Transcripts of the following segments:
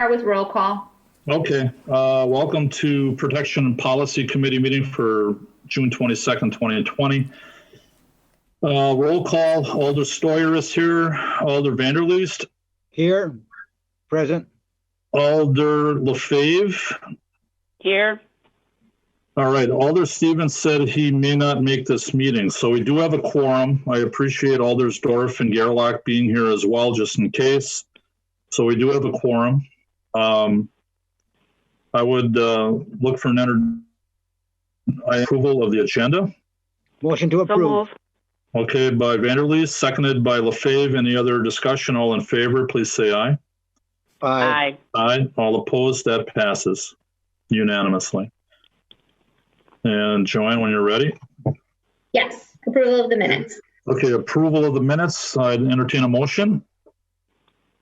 Start with roll call. Okay. Welcome to Protection and Policy Committee meeting for June 22nd, 2020. Roll call. Alder Stoyer is here. Alder Vanderleest. Here. Present. Alder Lefebvre. Here. All right. Alder Stevens said he may not make this meeting, so we do have a quorum. I appreciate Alders Dorff and Gerlach being here as well, just in case. So we do have a quorum. I would look for an approval of the agenda. Motion to approve. Okay, by Vanderleest, seconded by Lefebvre. Any other discussion? All in favor, please say aye. Aye. Aye. All opposed, that passes unanimously. And Joanne, when you're ready. Yes, approval of the minutes. Okay, approval of the minutes. I'd entertain a motion.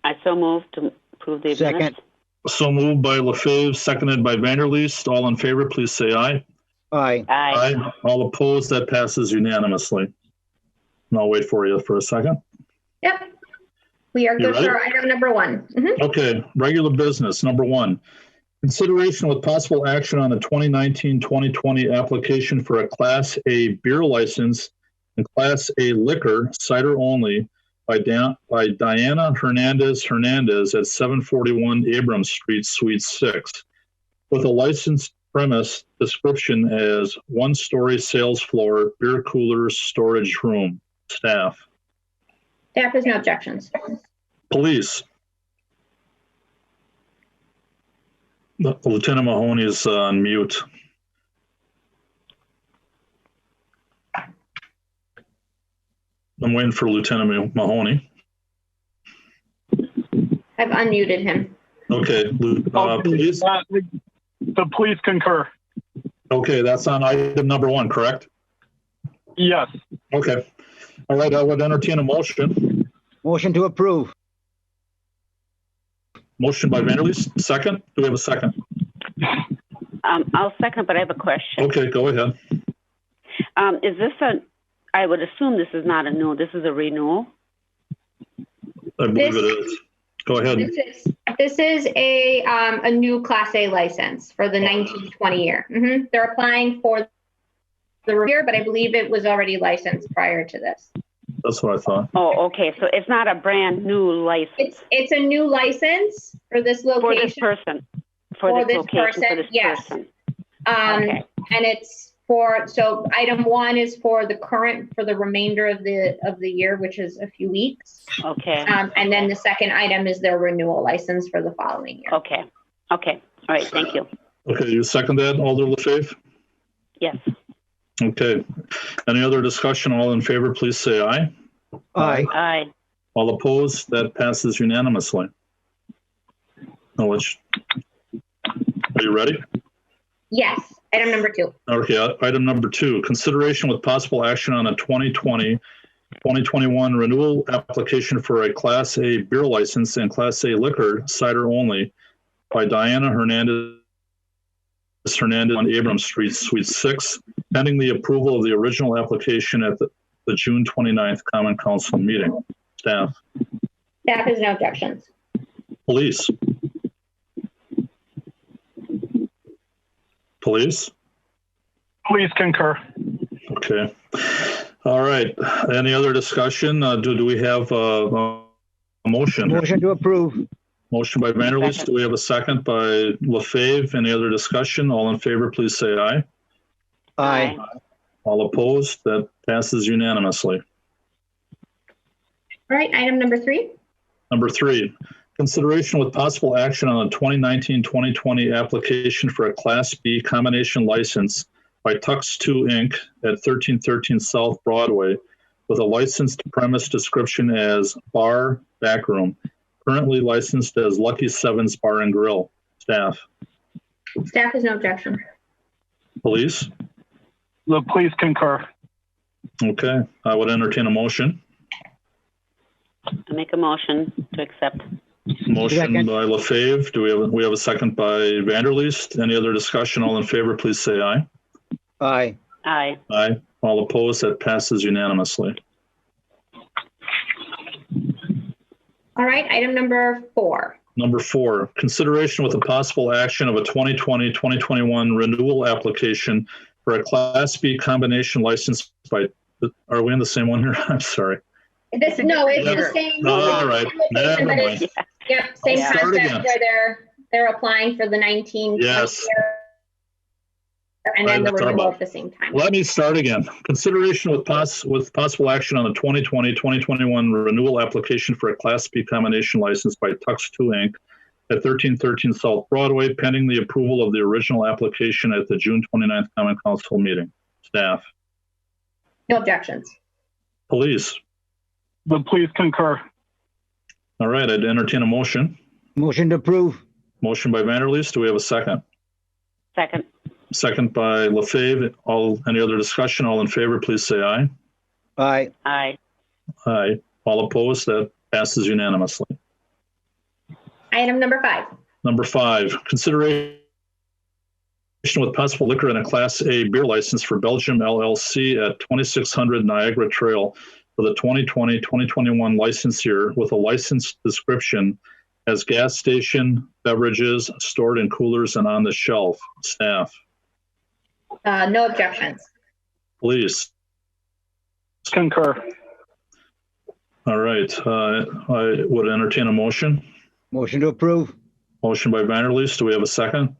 I so move to approve the Second. minutes. So moved by Lefebvre, seconded by Vanderleest. All in favor, please say aye. Aye. Aye. Aye. All opposed, that passes unanimously. And I'll wait for you for a second. Yep. We are You good ready? for item number one. Mhm. Okay, regular business, number one. Consideration with possible action on the 2019-2020 application for a Class A beer license and Class A liquor, cider only, by Diana Hernandez at 741 Abrams Street, Suite 6, with a licensed premise description as one-story sales floor, beer cooler, storage room. Staff. Staff has no objections. Police. Lieutenant Mahoney is on mute. I'm waiting for Lieutenant Mahoney. I've unmuted him. Okay, police. The police concur. Okay, that's on item number one, correct? Yes. Okay. All right, I would entertain a motion. Motion to approve. Motion by Vanderleest, second. Do we have a second? I'll second, but I have a question. Okay, go ahead. Is this I would assume this is not a new, this is a renewal? I believe it is. Go ahead. This is a new Class A license for the 1920 year. They're applying for the year, but I believe it was already licensed prior to this. That's what I thought. Oh, okay. So it's not a brand new license. It's a new license for this location. For this person. For this location, for this yes. person. Okay. And it's so item one is for the remainder of the year, which is a few weeks. Okay. And then the second item is their renewal license for the following year. Okay. Okay. All right. Thank you. Okay, you second that, Alder Lefebvre? Yes. Okay. Any other discussion? All in favor, please say aye. Aye. Aye. All opposed, that passes unanimously. Are you ready? Yes. Item number two. Okay, item number two, consideration with possible action on a 2020-2021 renewal application for a Class A beer license and Class A liquor, cider only, by Diana Hernandez on Abrams Street, Suite 6, pending the approval of the original application at the June 29th Common Council meeting. Staff. Staff has no objections. Police. Police. Police concur. Okay. All right. Any other discussion? Do we have a motion? Motion to approve. Motion by Vanderleest. Do we have a second by Lefebvre? Any other discussion? All in favor, please say aye. Aye. All opposed? That passes unanimously. All right. Item number three. Number three, consideration with possible action on a 2019-2020 application for a Class B combination license by Tux 2 Inc. at 1313 South Broadway with a licensed premise description as bar backroom, currently licensed as Lucky Sevens Bar and Grill. Staff. Staff has no objection. Police. The police concur. Okay, I would entertain a motion. I make a motion to accept. Motion Second. by Lefebvre. Do we have a second by Vanderleest? Any other discussion? All in favor, please say aye. Aye. Aye. Aye. All opposed, that passes unanimously. All right. Item number four. Number 4, consideration with a possible action of a 2020-2021 renewal application for a Class B combination license by, are we in the same one here? I'm sorry. No, it's the same. All right. Never But mind. Yep, same I'll start concept again. where they're applying for the 19. Yes. And then the Right, sorry renewal about- at the same time. Let me start again. Consideration with possible action on the 2020-2021 renewal application for a Class B combination license by Tux 2 Inc. at 1313 South Broadway, pending the approval of the original application at the June 29th Common Council meeting. Staff. No objections. Police. The police concur. All right, I'd entertain a motion. Motion to approve. Motion by Vanderleest. Do we have a second? Second. Second by LaFave. Any other discussion? All in favor, please say aye. Aye. Aye. Aye. All opposed? That passes unanimously. Item number 5. Number 5, consideration with possible liquor and a Class A beer license for Belgium LLC at 2600 Niagara Trail for the 2020-2021 license year with a license description as gas station beverages stored in coolers and on the shelf. Staff. No objections. Police. Concur. All right. I would entertain a motion. Motion to approve. Motion by Vanderleest. Do we have a second?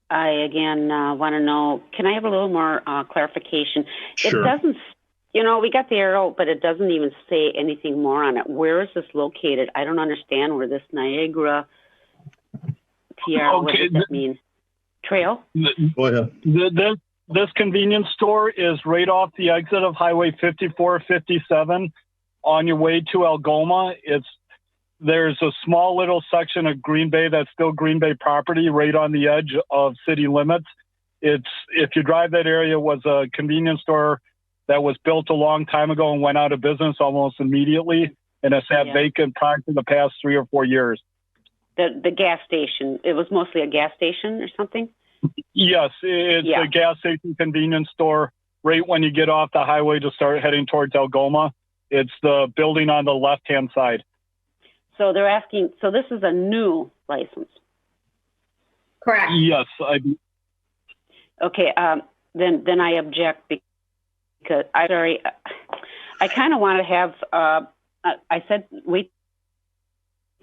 I again want to know, can I have a little more clarification? Sure. It doesn't, we got the arrow, but it doesn't even say anything more on it. Where is this located? I don't understand where this Niagara TR, what Okay, does that mean? Trail? Go ahead. This convenience store is right off the exit of Highway 5457 on your way to Algoma. There's a small little section of Green Bay that's still Green Bay property right on the edge of city limits. If you drive that area, it was a convenience store that was built a long time ago and went out of business almost immediately, and it's sat vacant probably for the past 3 or 4 years. The gas station, it was mostly a gas station or something? Yes, it's a gas station convenience store right when you get off the highway to start heading towards Algoma. It's the building on the left-hand side. So they're asking, so this is a new license? Correct. Yes. Okay, then I object because I kind of want to have, I said wait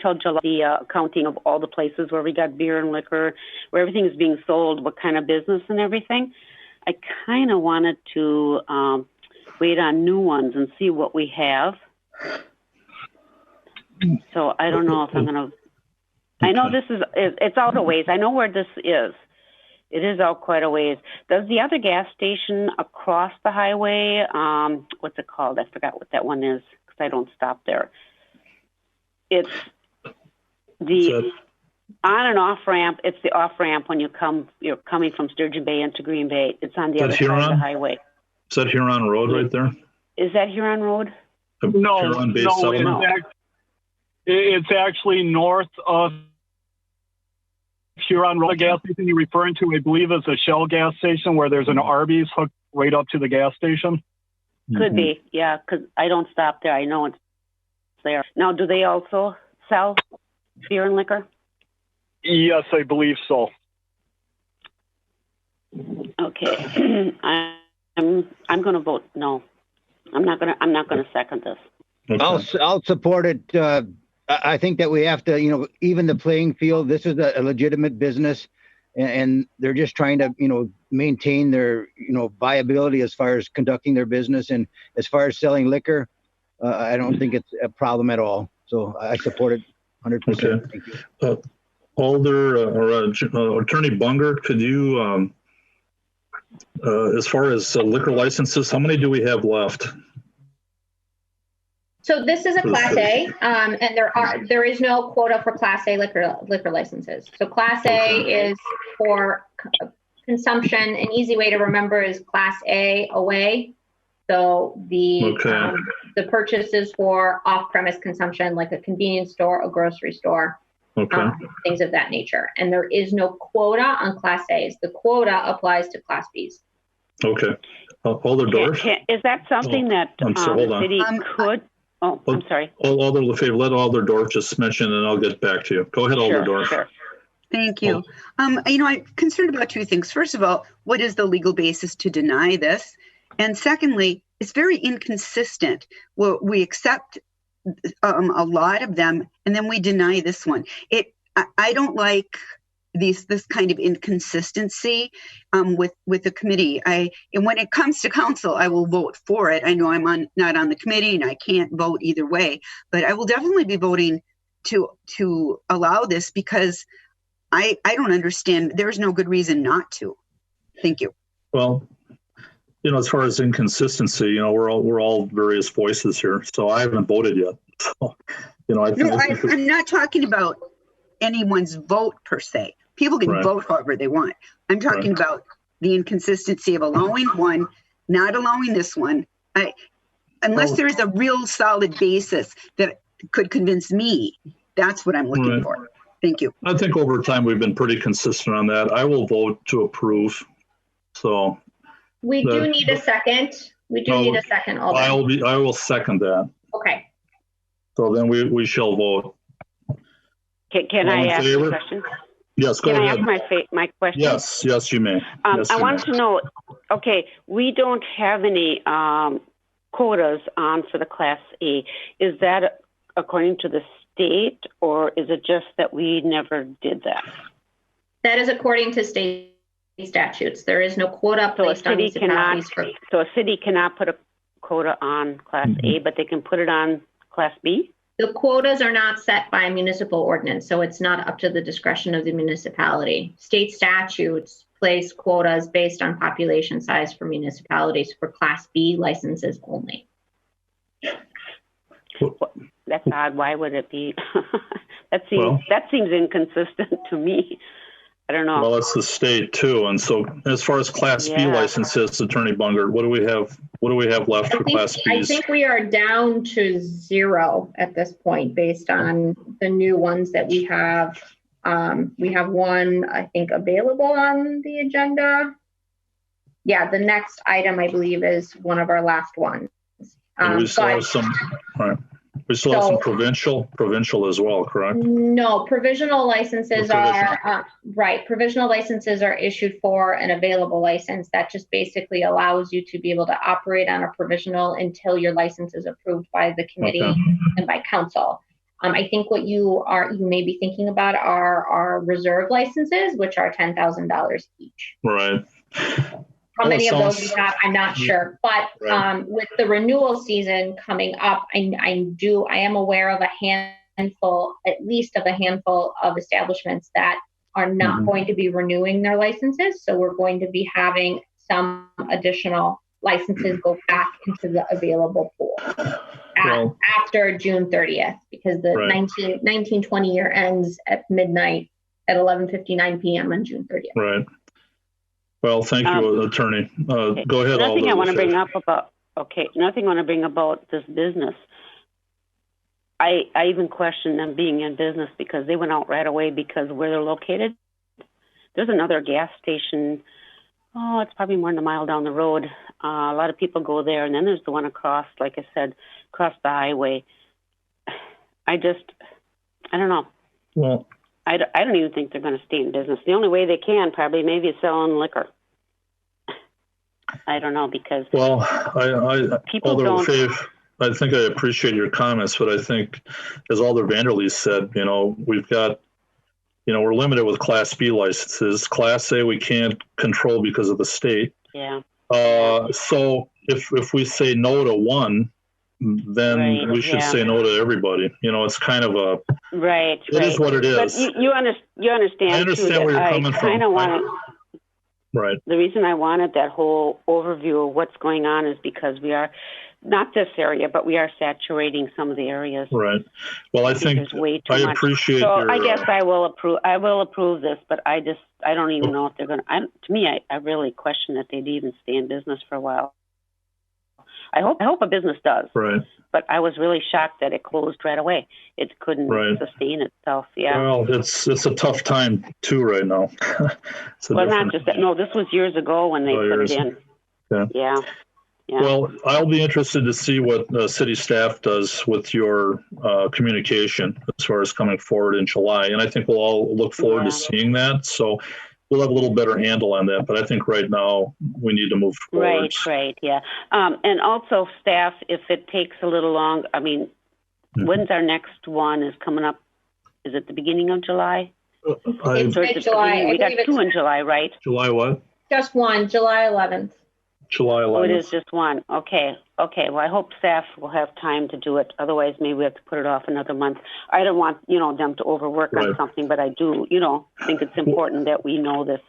till July, the accounting of all the places where we got beer and liquor, where everything is being sold, what kind of business and everything. I kind of wanted to wait on new ones and see what we have. So I don't know if I'm going to, I know it's out a ways. I know where this is. It is out quite a ways. Does the other gas station across the highway, what's it called? I forgot what that one is because I don't stop there. It's the on and off ramp. It's the off ramp when you're coming from Sturgeon Bay into Green Bay. It's on the other side of the highway. Is that Huron Road right there? Is that Huron Road? No, it's actually north of Huron Road. The gas station you're referring to, I believe, is a Shell gas station where there's an Arby's hooked right up to the gas station. Could be, yeah, because I don't stop there. I know it's there. Now, do they also sell beer and liquor? Yes, I believe so. Okay, I'm going to vote no. I'm not going to second this. Okay. I'll support it. I think that we have to, even the playing field. This is a legitimate business, and they're just trying to, maintain their, viability as far as conducting their business. And as far as selling liquor, I don't think it's a problem at all. So I support it 100%. Okay. Thank you. Attorney Bunger, could you, as far as liquor licenses, how many do we have left? So this is a Class A, and there is no quota for Class A liquor licenses. So Class A is for consumption. An easy way to remember is Class A away. So the purchase is for off-premise consumption, like a convenience store, a grocery store, things of that nature. And there is no quota on Class A's. The quota applies to Class B's. Okay. Alder Dorf? Is that something that the city could? Oh, I'm sorry. Alder LaFave, let Alder Dorf just mention, and I'll get back to you. Go ahead, Alder Dorf. Sure. Thank you. I'm concerned about two things. First of all, what is the legal basis to deny this? And secondly, it's very inconsistent. Well, we accept a lot of them, and then we deny this one. I don't like this kind of inconsistency with the committee. And when it comes to council, I will vote for it. I know I'm not on the committee, and I can't vote either way, but I will definitely be voting to allow this because I don't understand. There's no good reason not to. Thank you. Well, as far as inconsistency, we're all various voices here. So I haven't voted yet. So, I'm not talking about anyone's vote per se. People can vote however they want. I'm talking about the inconsistency of allowing one, not allowing this one. Unless there's a real solid basis that could convince me, that's what I'm looking for. Thank you. I think over time we've been pretty consistent on that. I will vote to approve. So we do need a second. We do need a second. I will second that. Okay. So then we shall vote. Can I ask a question? Yes, go ahead. Can I ask my question? Yes, you may. I wanted to know, we don't have any quotas on for the Class A. Is that according to the state, or is it just that we never did that? That is according to state statutes. There is no quota placed on municipalities. So a city cannot put a quota on Class A, but they can put it on Class B? The quotas are not set by municipal ordinance, so it's not up to the discretion of the municipality. State statutes place quotas based on population size for municipalities for Class B licenses only. That's odd. Why would it be? That seems inconsistent to me. I don't know. Well, it's the state too, and so as far as Class B licenses, Attorney Bungert, what do we have left for Class Bs? I think we are down to 0 at this point, based on the new ones that we have. We have one, I think, available on the agenda. Yeah, the next item, I believe, is one of our last ones. We still have some. Right. We still have some provincial as well, correct? No, provisional licenses are Provisional licenses are issued for an available license. That just basically allows you to be able to operate on a provisional until your license is approved by the committee and by council. I think what you may be thinking about are our reserve licenses, which are $10,000 each. Right. How many of those we have, I'm not sure. But with the renewal season coming up, I am aware of at least a handful of establishments that are not going to be renewing their licenses. So we're going to be having some additional licenses go back into the available pool after June 30th, because the 1920 year ends at midnight at 11:59 p.m. on June 30th. Right. Well, thank you, Attorney. Go ahead. Another thing I want to bring about this business. I even question them being in business because they went out right away because where they're located. There's another gas station. Oh, it's probably more than a mile down the road. A lot of people go there, and then there's the one across, like I said, across the highway. I don't know. Well, I don't even think they're going to stay in business. The only way they can probably maybe is selling liquor. I don't know, because people don't. I think I appreciate your comments, but I think, as Alder Vanderleest said, we've got, we're limited with Class B licenses. Class A we can't control because of the state. Yeah. So if we say no to one, then we should say no to everybody. It's kind of a It is what it is. But you understand. I understand where you're coming from. I kind of want Right. The reason I wanted that whole overview of what's going on is because we are not this area, but we are saturating some of the areas. Right. Well, I think I appreciate your. I guess I will approve. I will approve this, but I don't even know if they're going to. To me, I really question that they'd even stay in business for a while. I hope a business does. Right. But I was really shocked that it closed right away. It couldn't sustain itself. Yeah. Well, it's a tough time too right now. Not just that. No, this was years ago when they put it in. Yeah. Yeah. Well, I'll be interested to see what city staff does with your communication as far as coming forward in July. And I think we'll all look forward to seeing that. So we'll have a little better handle on that. But I think right now we need to move forward. Right, yeah. And also staff, if it takes a little long, I mean, when's our next one is coming up? Is it the beginning of July? It's Or is it mid-July. we got two in July, right? July what? Just one, July 11th. July 11th. Oh, it is just one. Okay. Well, I hope staff will have time to do it. Otherwise, maybe we have to put it off another month. I don't want, them to overwork on something, but I do, think it's important that we know this.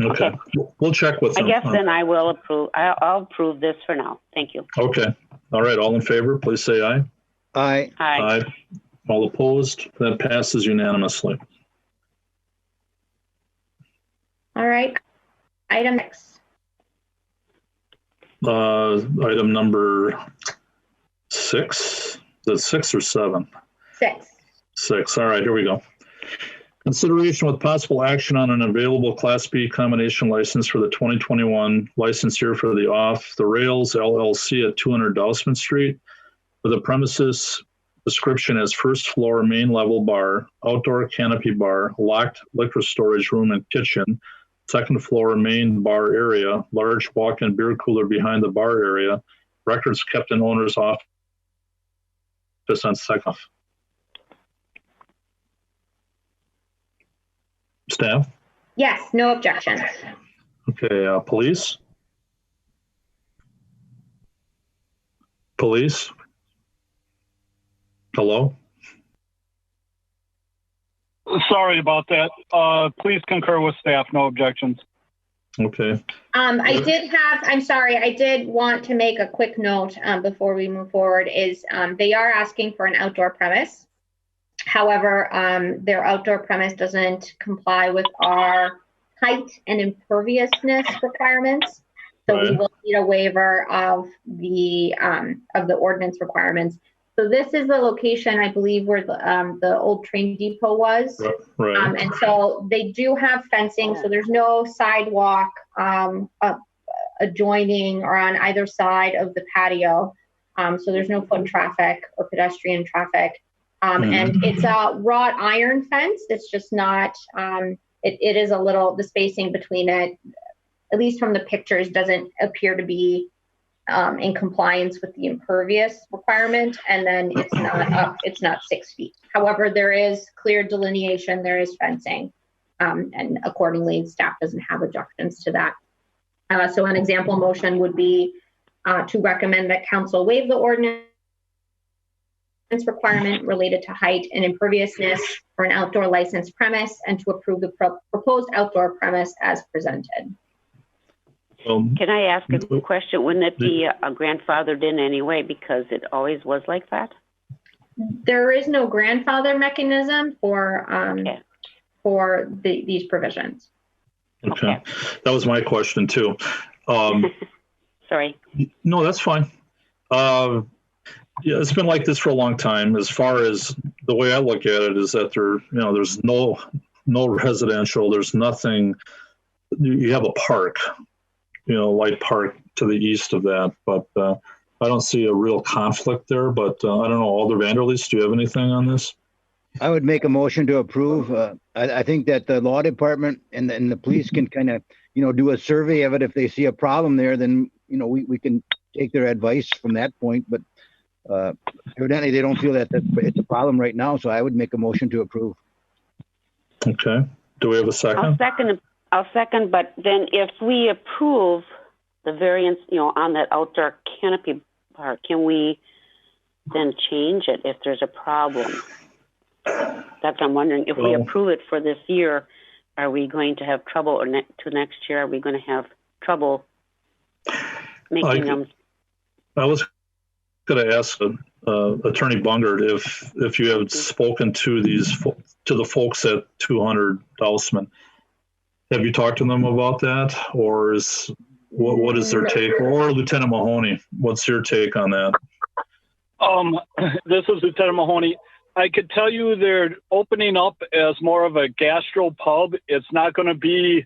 Okay. We'll check with them. I guess then I will approve. I'll approve this for now. Thank you. Okay. All right. All in favor, please say aye. Aye. Aye. All opposed? That passes unanimously. All right. Item 6. Item number 6. Is it 6 or 7? 6. 6. All right, here we go. Consideration with possible action on an available Class B combination license for the 2021 license year for the Off the Rails LLC at 200 Dousman Street, with a premises description as first floor main level bar, outdoor canopy bar, locked liquor storage room and kitchen, second floor main bar area, large walk-in beer cooler behind the bar area, records kept in owner's office on second. Staff? Yes, no objections. Okay, police? Police? Hello? Sorry about that. Please concur with staff. No objections. Okay. I'm sorry, I did want to make a quick note before we move forward is they are asking for an outdoor premise. However, their outdoor premise doesn't comply with our height and imperviousness requirements. So we will need a waiver of the ordinance requirements. So this is the location, I believe, where the old train depot was. Right. And so they do have fencing, so there's no sidewalk adjoining or on either side of the patio. So there's no foot traffic or pedestrian traffic. And it's a wrought iron fence. It's just not, it is a little, the spacing between it, at least from the pictures, doesn't appear to be in compliance with the impervious requirement. And then it's not 6 feet. However, there is clear delineation, there is fencing. And accordingly, staff doesn't have objections to that. So an example motion would be to recommend that council waive the ordinance requirement related to height and imperviousness for an outdoor licensed premise and to approve the proposed outdoor premise as presented. Can I ask a question? Wouldn't it be grandfathered in anyway because it always was like that? There is no grandfather mechanism for these provisions. Okay. That was my question too. Sorry. No, that's fine. Yeah, it's been like this for a long time. As far as the way I look at it is that there's no residential, there's nothing. You have a park, light park to the east of that, but I don't see a real conflict there. But I don't know, Alder Vanderleest, do you have anything on this? I would make a motion to approve. I think that the law department and the police can kind of, do a survey of it. If they see a problem there, then, we can take their advice from that point. But evidently they don't feel that it's a problem right now. So I would make a motion to approve. Okay. Do we have a second? I'll second. But then if we approve the variance, on that outdoor canopy part, can we then change it if there's a problem? That's I'm wondering. If we approve it for this year, are we going to have trouble, or to next year, are we going to have trouble making them? I was going to ask Attorney Bungert if you have spoken to the folks at 200 Dousman. Have you talked to them about that, or what is their take? Or Lieutenant Mahoney, what's your take on that? This is Lieutenant Mahoney. I could tell you they're opening up as more of a gastro pub. It's not going to be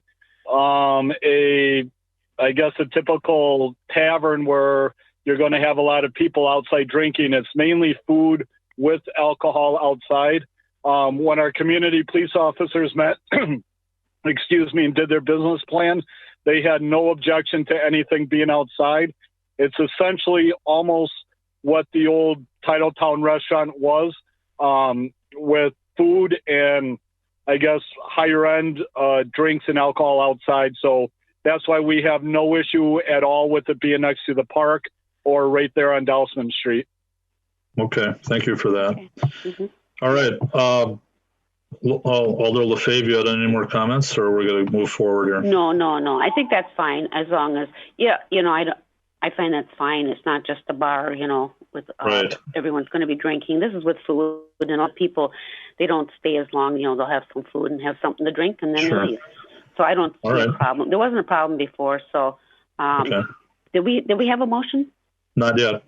a I guess, a typical tavern where you're going to have a lot of people outside drinking. It's mainly food with alcohol outside. When our community police officers met, excuse me, and did their business plan, they had no objection to anything being outside. It's essentially almost what the old Titletown restaurant was, with food and, I guess, higher end drinks and alcohol outside. So that's why we have no issue at all with it being next to the park or right there on Dousman Street. Okay, thank you for that. Okay. Mm-hmm. All right. Alder Lefebvre, you had any more comments, or we're going to move forward here? No. I think that's fine as long as, I find that's fine. It's not just a bar, with Right. everyone's going to be drinking. This is with food, and all people, they don't stay as long. They'll have some food and have something to drink, and then Sure. leave. So I don't see a problem. There wasn't a problem before. So Okay. did we have a motion? Not yet.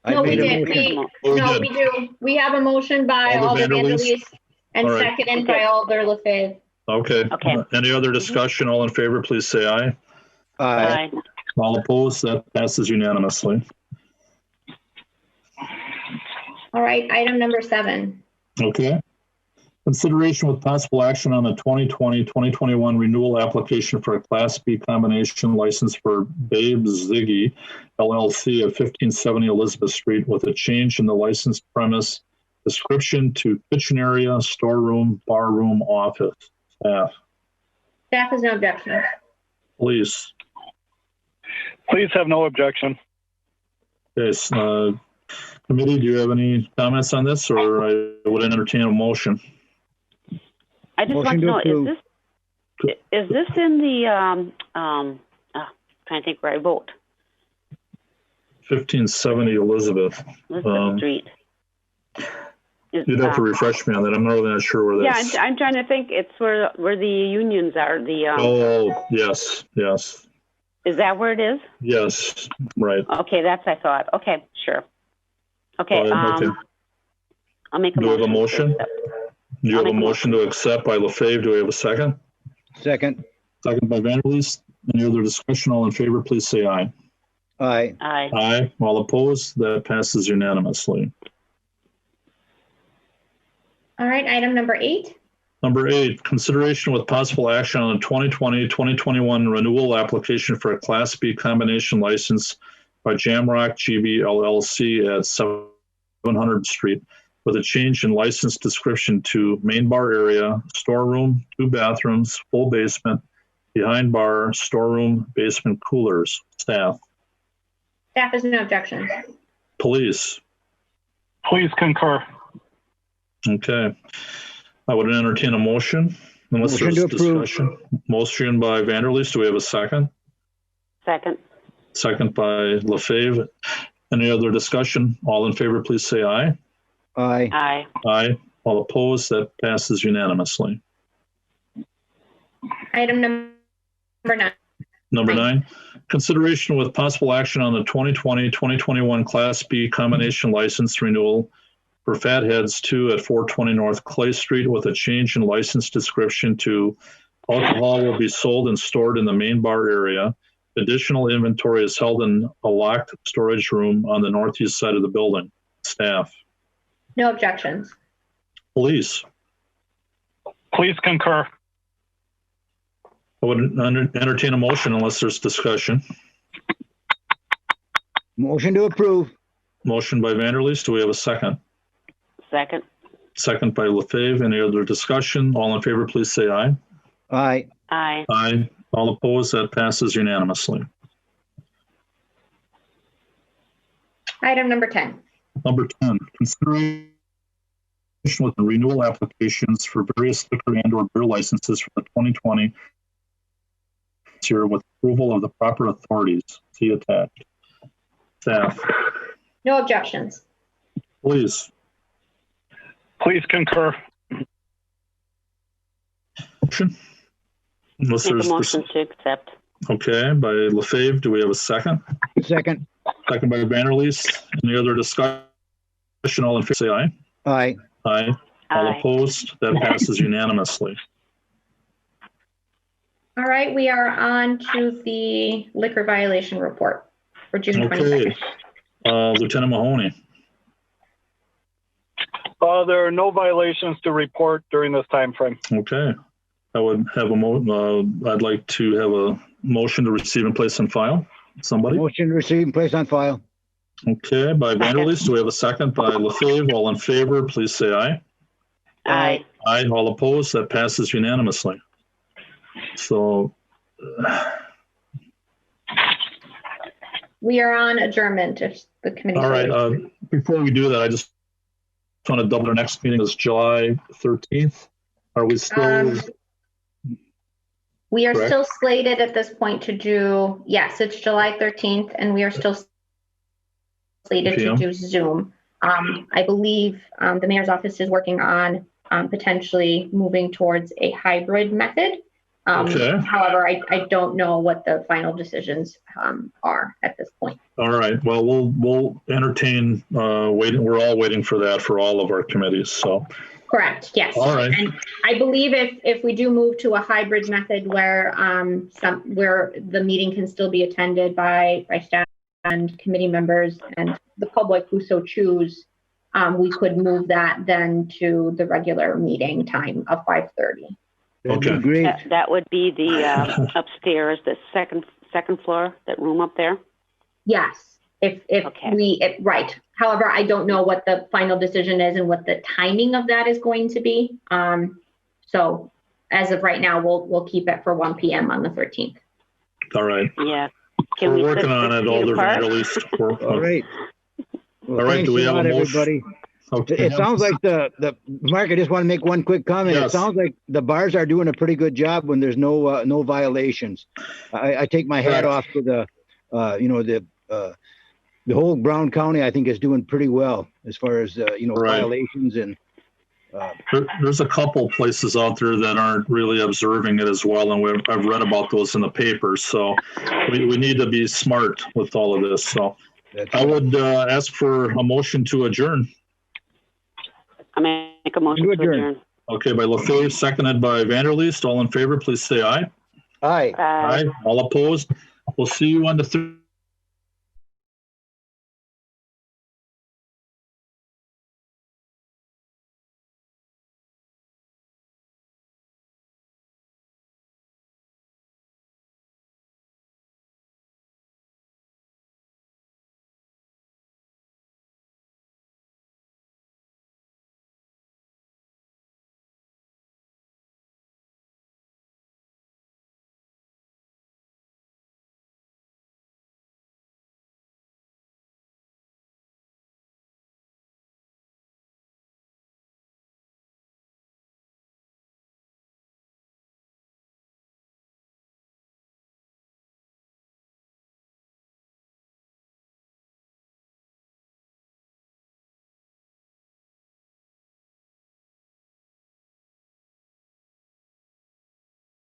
No, we made a did. motion. We do. We have a motion by Alder Alder Vanderleest? Vanderleest and All right. seconded by Alder Lefebvre. Okay. Okay. Any other discussion? All in favor, please say aye. Aye. All opposed? That passes unanimously. All right, item number 7. Okay. Consideration with possible action on the 2020-2021 renewal application for a Class B combination license for Babes Iggy LLC at 1570 Elizabeth Street with a change in the licensed premise description to kitchen area, storeroom, bar room, office. Staff. Staff has no objection. Police. Please have no objection. Yes. Committee, do you have any comments on this, or I would entertain a motion? I just want Motion to to know, approve. is this in the, trying to think where I vote, 1570 Elizabeth. Street? You'd have to refresh me on that. I'm really not sure where Yeah, that's. I'm trying to think. It's where the unions are. Oh, yes. Is that where it is? Yes, right. Okay, that's I thought. Okay, sure. Okay, Okay. I'll make a Do we have a motion? to accept. Do you I'll have a make a motion to accept by Lefebvre? Do we have a second? Second. Second by Vanderleest. Any other discussion? All in favor, please say aye. Aye. Aye. Aye. All opposed? That passes unanimously. All right, item number 8. Number 8, consideration with possible action on a 2020-2021 renewal application for a Class B combination license by Jamrock GB LLC at 700 Street with a change in license description to main bar area, storeroom, 2 bathrooms, full basement, behind bar, storeroom, basement coolers. Staff. Staff has no objection. Police. Please concur. Okay. I would entertain a motion unless Motion there's to approve. discussion. Motion by Vanderleest. Do we have a second? Second. Second by Lefebvre. Any other discussion? All in favor, please say aye. Aye. Aye. Aye. All opposed? That passes unanimously. Item number 9. Number 9, consideration with possible action on the 2020-2021 Class B combination license renewal for Fatheads 2 at 420 North Clay Street with a change in license description to alcohol will be sold and stored in the main bar area. Additional inventory is held in a locked storage room on the northeast side of the building. Staff. No objections. Police. Please concur. I would entertain a motion unless there's discussion. Motion to approve. Motion by Vanderleest. Do we have a second? Second. Second by Lefebvre. Any other discussion? All in favor, please say aye. Aye. Aye. Aye. All opposed? That passes unanimously. Item number 10. Number 10, consideration with the renewal applications for various liquor and/or beer licenses for the 2020 year with approval of the proper authorities. See attached. Staff. No objections. Please. Please concur. Motion? Unless Make a there's motion to accept. Okay, by Lefebvre. Do we have a second? Second. Second by Vanderleest. Any other discussion? All in favor, say aye. Aye. Aye. All Aye. opposed? That passes unanimously. All right, we are on to the liquor violation report for June 22nd. Okay. Lieutenant Mahoney. There are no violations to report during this time frame. Okay. I would have I'd like to have a motion to receive and place on file. Somebody? Motion to receive and place on file. Okay, by Vanderleest. Do we have a second? By Lefebvre. All in favor, please say aye. Aye. Aye. All opposed. That passes unanimously. So, We are on adjournment if the committee. all right. Before we do that, I just want to double. Our next meeting is July 13th. Are we still? We are Correct. still slated at this point to do, yes, it's July 13th, and we are still slated to do Zoom. I believe the mayor's office is working on potentially moving towards a hybrid method. Okay. However, I don't know what the final decisions are at this point. All right. Well, we'll entertain waiting. We're all waiting for that for all of our committees. So. Correct. Yes. All right. And I believe if we do move to a hybrid method where where the meeting can still be attended by staff and committee members and the public who so choose, we could move that then to the regular meeting time of 5:30. Okay. Great. That would be the upstairs, the second floor, that room up there. Yes. If Okay. right. However, I don't know what the final decision is and what the timing of that is going to be. So as of right now, we'll keep it for 1 p.m. on the 13th. All right. Yeah. We're working on it, Alder apart? Vanderleest. All right. Well, All right. thanks Do we have a motion? everybody. Okay. It sounds like the Mark, I just want to make one quick comment. Yes. It sounds like the bars are doing a pretty good job when there's no violations. I take my hat off to the whole Brown County. I think is doing pretty well as far as Right. violations and. There's a couple places out there that aren't really observing it as well, and I've read about those in the papers. So we need to be smart with all of this. So I would ask for a motion to adjourn. I make a motion to adjourn. Okay, by Lefebvre, seconded by Vanderleest. All in favor, please say aye. Aye. Aye. All opposed. We'll see you on the